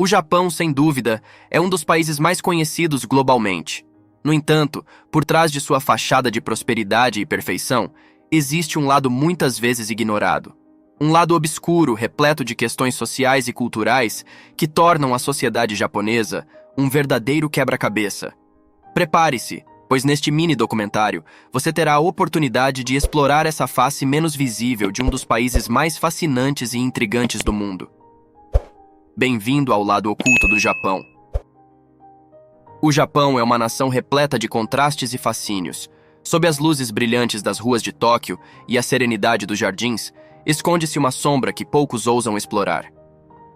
O Japão, sem dúvida, é um dos países mais conhecidos globalmente. No entanto, por trás de sua fachada de prosperidade e perfeição, existe um lado muitas vezes ignorado. Um lado obscuro, repleto de questões sociais e culturais que tornam a sociedade japonesa um verdadeiro quebra-cabeça. Prepare-se, pois neste mini-documentário você terá a oportunidade de explorar essa face menos visível de um dos países mais fascinantes e intrigantes do mundo. Bem-vindo ao lado oculto do Japão. O Japão é uma nação repleta de contrastes e fascínios. Sob as luzes brilhantes das ruas de Tóquio e a serenidade dos jardins, esconde-se uma sombra que poucos ousam explorar.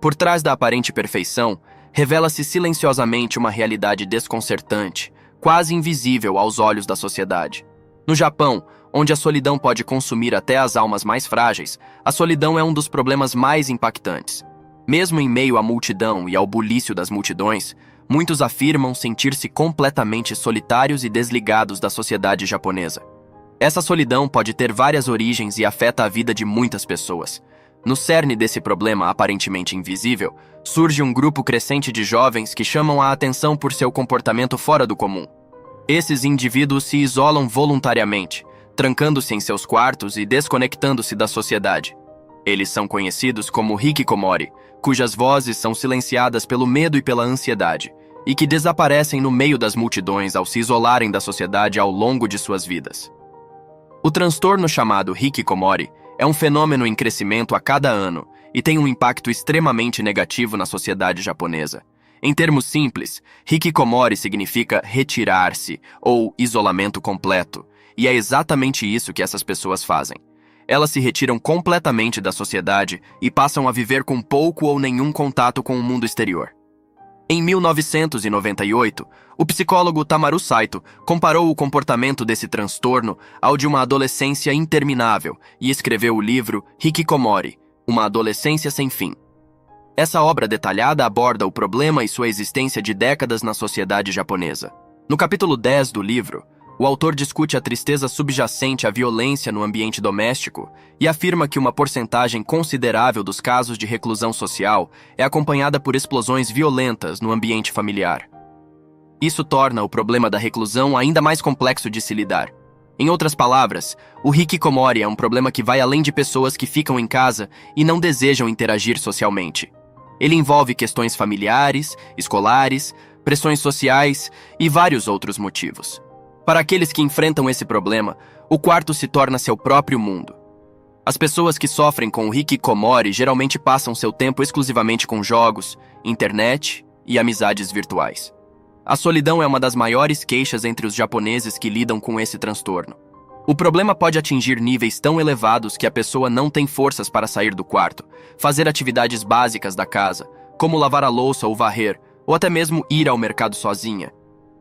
Por trás da aparente perfeição, revela-se silenciosamente uma realidade desconcertante, quase invisível aos olhos da sociedade. No Japão, onde a solidão pode consumir até as almas mais frágeis, a solidão é um dos problemas mais impactantes. Mesmo em meio à multidão e ao bulício das multidões, muitos afirmam sentir-se completamente solitários e desligados da sociedade japonesa. Essa solidão pode ter várias origens e afeta a vida de muitas pessoas. No cerne desse problema aparentemente invisível, surge um grupo crescente de jovens que chamam a atenção por seu comportamento fora do comum. Esses indivíduos se isolam voluntariamente, trancando-se em seus quartos e desconectando-se da sociedade. Eles são conhecidos como hikikomori, cujas vozes são silenciadas pelo medo e pela ansiedade, e que desaparecem no meio das multidões ao se isolarem da sociedade ao longo de suas vidas. O transtorno chamado hikikomori é um fenômeno em crescimento a cada ano e tem um impacto extremamente negativo na sociedade japonesa. Em termos simples, hikikomori significa retirar-se ou isolamento completo, e é exatamente isso que essas pessoas fazem. Elas se retiram completamente da sociedade e passam a viver com pouco ou nenhum contato com o mundo exterior. Em 1998, o psicólogo Tamaru Saito comparou o comportamento desse transtorno ao de uma adolescência interminável e escreveu o livro Hikikomori, Uma Adolescência Sem Fim. Essa obra detalhada aborda o problema e sua existência de décadas na sociedade japonesa. No capítulo 10 do livro, o autor discute a tristeza subjacente à violência no ambiente doméstico e afirma que uma porcentagem considerável dos casos de reclusão social é acompanhada por explosões violentas no ambiente familiar. Isso torna o problema da reclusão ainda mais complexo de se lidar. Em outras palavras, o hikikomori é um problema que vai além de pessoas que ficam em casa e não desejam interagir socialmente. Ele envolve questões familiares, escolares, pressões sociais e vários outros motivos. Para aqueles que enfrentam esse problema, o quarto se torna seu próprio mundo. As pessoas que sofrem com o hikikomori geralmente passam seu tempo exclusivamente com jogos, internet e amizades virtuais. A solidão é uma das maiores queixas entre os japoneses que lidam com esse transtorno. O problema pode atingir níveis tão elevados que a pessoa não tem forças para sair do quarto, fazer atividades básicas da casa, como lavar a louça ou varrer, ou até mesmo ir ao mercado sozinha.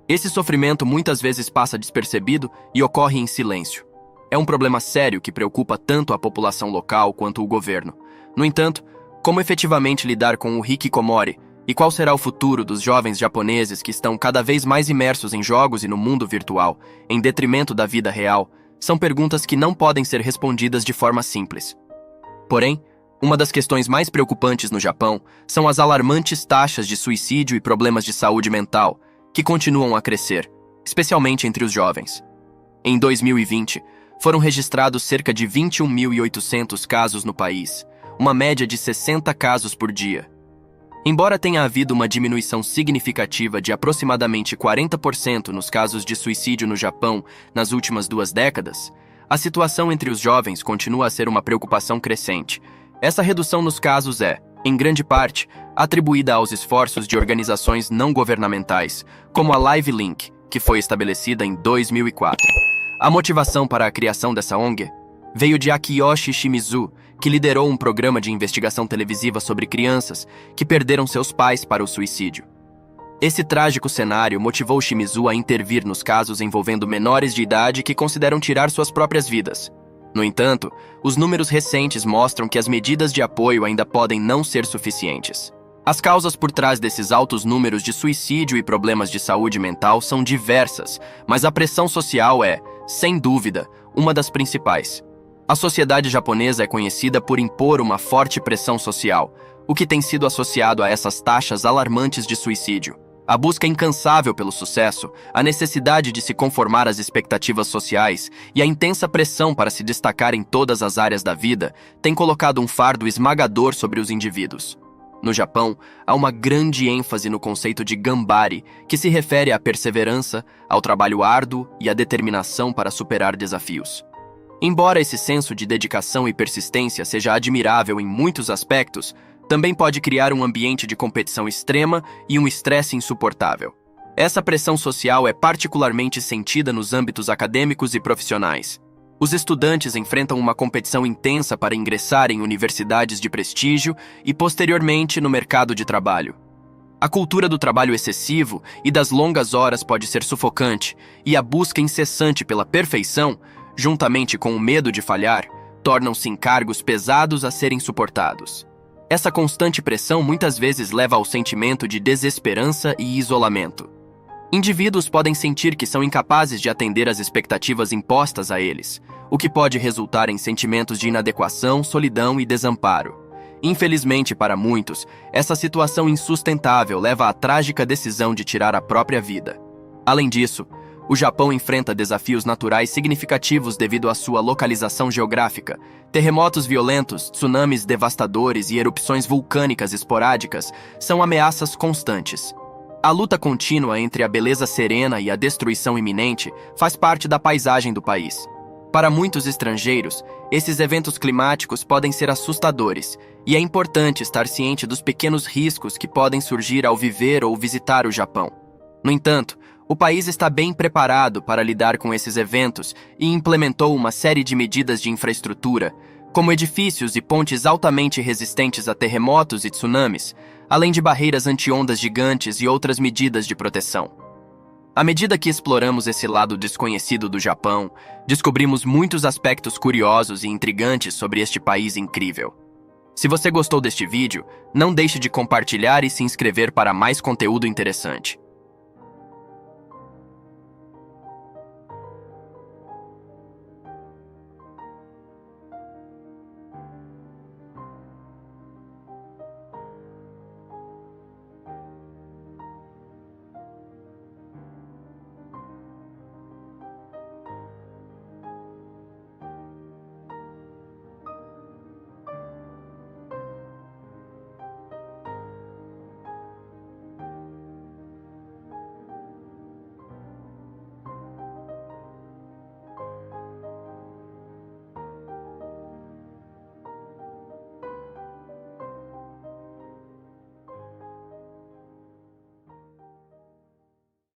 Esse sofrimento muitas vezes passa despercebido e ocorre em silêncio. É um problema sério que preocupa tanto a população local quanto o governo. No entanto, como efetivamente lidar com o hikikomori e qual será o futuro dos jovens japoneses que estão cada vez mais imersos em jogos e no mundo virtual, em detrimento da vida real, são perguntas que não podem ser respondidas de forma simples. Porém, uma das questões mais preocupantes no Japão são as alarmantes taxas de suicídio e problemas de saúde mental, que continuam a crescer, especialmente entre os jovens. Em 2020, foram registrados cerca de 21.800 casos no país, uma média de 60 casos por dia. Embora tenha havido uma diminuição significativa de aproximadamente 40% nos casos de suicídio no Japão nas últimas 2 décadas, a situação entre os jovens continua a ser uma preocupação crescente. Essa redução nos casos é, em grande parte, atribuída aos esforços de organizações não governamentais, como a Live Link, que foi estabelecida em 2004. A motivação para a criação dessa ONG veio de Akiyoshi Shimizu, que liderou um programa de investigação televisiva sobre crianças que perderam seus pais para o suicídio. Esse trágico cenário motivou Shimizu a intervir nos casos envolvendo menores de idade que consideram tirar suas próprias vidas. No entanto, os números recentes mostram que as medidas de apoio ainda podem não ser suficientes. As causas por trás desses altos números de suicídio e problemas de saúde mental são diversas, mas a pressão social é, sem dúvida, uma das principais. A sociedade japonesa é conhecida por impor uma forte pressão social, o o que tem sido associado a essas taxas alarmantes de suicídio. A busca incansável pelo sucesso, a necessidade de se conformar às expectativas sociais e a intensa pressão para se destacar em todas as áreas da vida têm colocado um fardo esmagador sobre os indivíduos. No Japão, há uma grande ênfase no conceito de gambari, que se refere à perseverança, ao trabalho árduo e à determinação para superar desafios. Embora esse senso de dedicação e persistência seja admirável em muitos aspectos, também pode criar um ambiente de competição extrema e um estresse insuportável. Essa pressão social é particularmente sentida nos âmbitos acadêmicos e profissionais. Os estudantes enfrentam uma competição intensa para ingressar em universidades de prestígio e, posteriormente, no mercado de trabalho. A cultura do trabalho excessivo e das longas horas pode ser sufocante, e a busca incessante pela perfeição, juntamente com o medo de falhar, tornam-se encargos pesados a serem suportados. Essa constante pressão muitas vezes leva ao sentimento de desesperança e isolamento. Indivíduos podem sentir que são incapazes de atender às expectativas impostas a eles, o que pode resultar em sentimentos de inadequação, solidão e desamparo. Infelizmente para muitos, essa situação insustentável leva à trágica decisão de tirar a própria vida. Além disso, o Japão enfrenta desafios naturais significativos devido à sua localização geográfica. Terremotos violentos, tsunamis devastadores e erupções vulcânicas esporádicas são ameaças constantes. A luta contínua entre a beleza serena e a destruição iminente faz parte da paisagem do país. Para muitos estrangeiros, esses eventos climáticos podem ser assustadores, e é importante estar ciente dos pequenos riscos que podem surgir ao viver ou visitar o Japão. No entanto, o país está bem preparado para lidar com esses eventos e implementou uma série de medidas de infraestrutura, como edifícios e pontes altamente resistentes a terremotos e tsunamis, além de barreiras anti-ondas gigantes e outras medidas de proteção. À medida que exploramos esse lado desconhecido do Japão, descobrimos muitos aspectos curiosos e intrigantes sobre este país incrível. Se você gostou deste vídeo, não deixe de compartilhar e se inscrever para mais conteúdo interessante.